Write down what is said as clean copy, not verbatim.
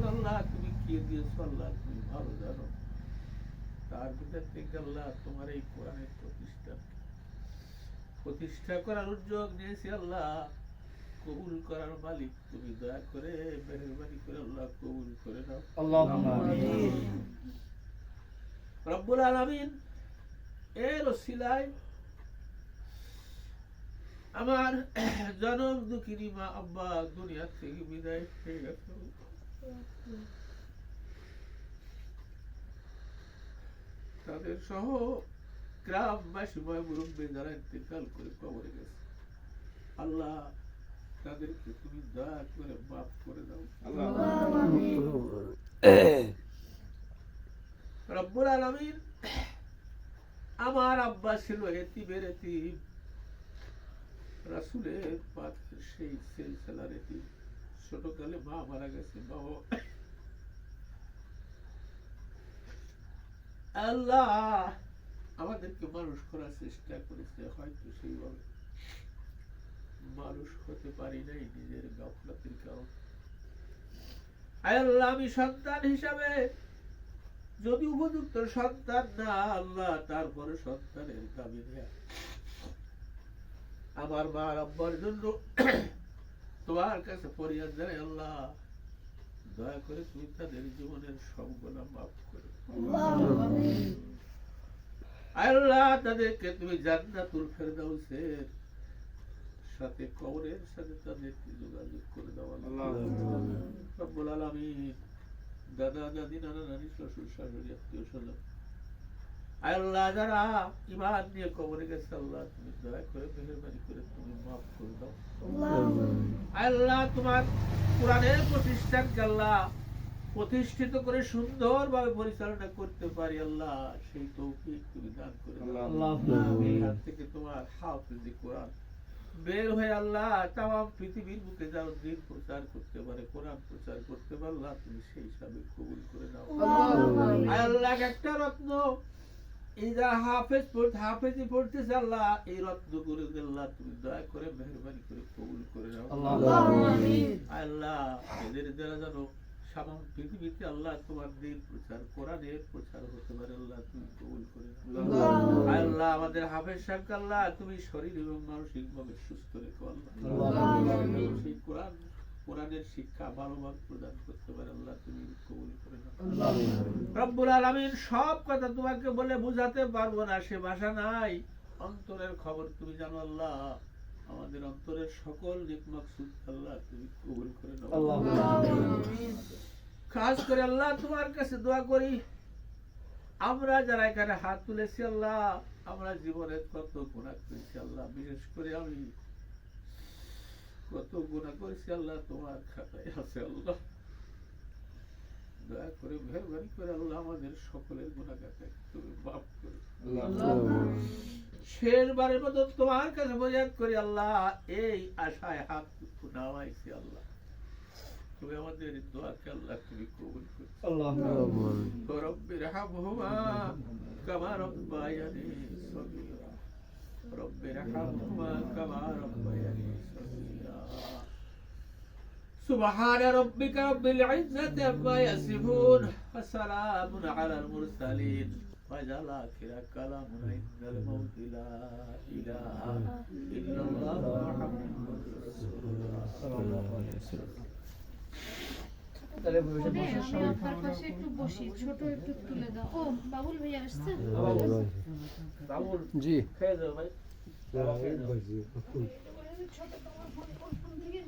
এখন আল্লাহ তুমি কি দিয়েছো আল্লাহ তুমি ভালো জানো। তার ভিতর থেকে আল্লাহ তোমার এই কোরআনের প্রতিষ্ঠা করার উদ্যোগ নিয়েছি আল্লাহ। কবুল করার মালিক তুমি, দয়া করে মেহেরবানি করে আল্লাহ কবুল করে নাও। আল্লাহুম্মা আমিন। রব্বুল আলামিন এর ওসিলায় আমার জনম দুঃখিনী মা আব্বা দুনিয়া থেকে বিদায় হয়ে গেছে। তাদের সহ গ্রামবাসী মুরব্বী যারা ইন্তেকাল করে কবরে গেছে, আল্লাহ তাদেরকে তুমি দয়া করে মাফ করে দাও। রব্বুল আলামিন আমার আব্বা ছিল এতিমের এতিম, রাসূলের পাকের সেই সিলসিলার এতিম। ছোটকালে মা মারা গেছে, বাবা আল্লাহ আমাদেরকে মানুষ করার চেষ্টা করেছে, হয়তো সেইভাবে মানুষ হতে পারি নাই নিজের গাফলাতের কারণে। আল্লাহ আমি সন্তান হিসাবে যদি উপযুক্ত সন্তান না আল্লাহ, তারপরে সন্তানের দাবি দেয়া আমার মা আব্বার জন্য তোমার কাছে ফরিয়াদ জানাই আল্লাহ, দয়া করে তুমি তাদের জীবনের সব গুনাহ মাফ করে আল্লাহ, তাদেরকে তুমি জান্নাতুল ফেরদাউসের সাথে কবরের সাথে তাদেরকে যোগাযোগ করে দাও আল্লাহ। রব্বুল আলামিন দাদা দাদি নানা নানি শ্বশুর শাশুড়ি আত্মীয় স্বজন আল্লাহ যারা ঈমান নিয়ে কবরে গেছে আল্লাহ তুমি দয়া করে মেহেরবানি করে তুমি মাফ করে দাও আল্লাহ। তোমার কোরআনের প্রতিষ্ঠানকে আল্লাহ প্রতিষ্ঠিত করে সুন্দরভাবে পরিচালনা করতে পারি আল্লাহ, সেই তৌফিক তুমি দান করে দাও। এখান থেকে তোমার হাফেজে কোরআন বের হয়ে আল্লাহ তামাম পৃথিবীর বুকে যারা দিন প্রচার করতে পারে, কোরআন প্রচার করতে পারে আল্লাহ তুমি সেই হিসাবে কবুল করে নাও আল্লাহ। একটা রত্ন এই যা হাফেজি পড়তেছে আল্লাহ, এই রত্ন করে আল্লাহ তুমি দয়া করে মেহেরবানি করে কবুল করে নাও আল্লাহ। এদের দ্বারা জানো সামাম পৃথিবীতে আল্লাহ তোমার দিন প্রচার কোরআনের প্রচার হতে পারে আল্লাহ তুমি কবুল করে নাও আল্লাহ। আমাদের হাফেজ সাহেবকে আল্লাহ তুমি শরীর এবং মানসিক ভাবে সুস্থ রেখো আল্লাহ। সেই কোরআনের শিক্ষা ভালোভাবে প্রদান করতে পারে আল্লাহ তুমি কবুল করে নাও রব্বুল আলামিন। সব কথা তোমাকে বলে বোঝাতে পারবো না, সে ভাষা নাই। অন্তরের খবর তুমি জানো আল্লাহ। আমাদের অন্তরের সকল নেক মাকসুদ আল্লাহ তুমি কবুল করে নাও। খাস করে আল্লাহ তোমার কাছে দোয়া করি, আমরা যারা এখানে হাত তুলেছি আল্লাহ, আমরা জীবনে কত গুনাহ করেছি আল্লাহ, বিশেষ করে আমি কত গুনাহ করেছি আল্লাহ, তোমার খাতায় আছে আল্লাহ। দয়া করে মেহেরবানি করে আল্লাহ আমাদের সকলের গুনাহ খাতায় তুমি মাফ করো শেষবারের মতো তোমার কাছে ফরিয়াদ করি আল্লাহ, এই আশায় হাত নামাইছি আল্লাহ, তুমি আমাদের দোয়াকে আল্লাহ তুমি কবুল করো আল্লাহুম্মা রব্বিরহামহুমা কামা রব্বায়ানি সগীরা রব্বিরহামহুমা কামা রব্বায়ানি সগীরা। সুবহান রাব্বিকা রাব্বিল ইজ্জাতি আম্মা ইয়াসিফুন ওয়া সালামুন আলাল মুরসালিন ওয়াজাল আখিরা কালামুনা ইন্নাল মাউতি লা ইলাহা ইল্লাল্লাহ মুহাম্মাদুর রাসূলুল্লাহ সাল্লাল্লাহু আলাইহি ওয়াসাল্লাম। তাহলে আমি আপনার পাশে একটু বসি, ছোট একটু তুলে দাও। ও বাবুল ভাইয়া আসছে? বাবুল জি খেয়ে যাও ভাই। ছোট তোমার ফোন থেকে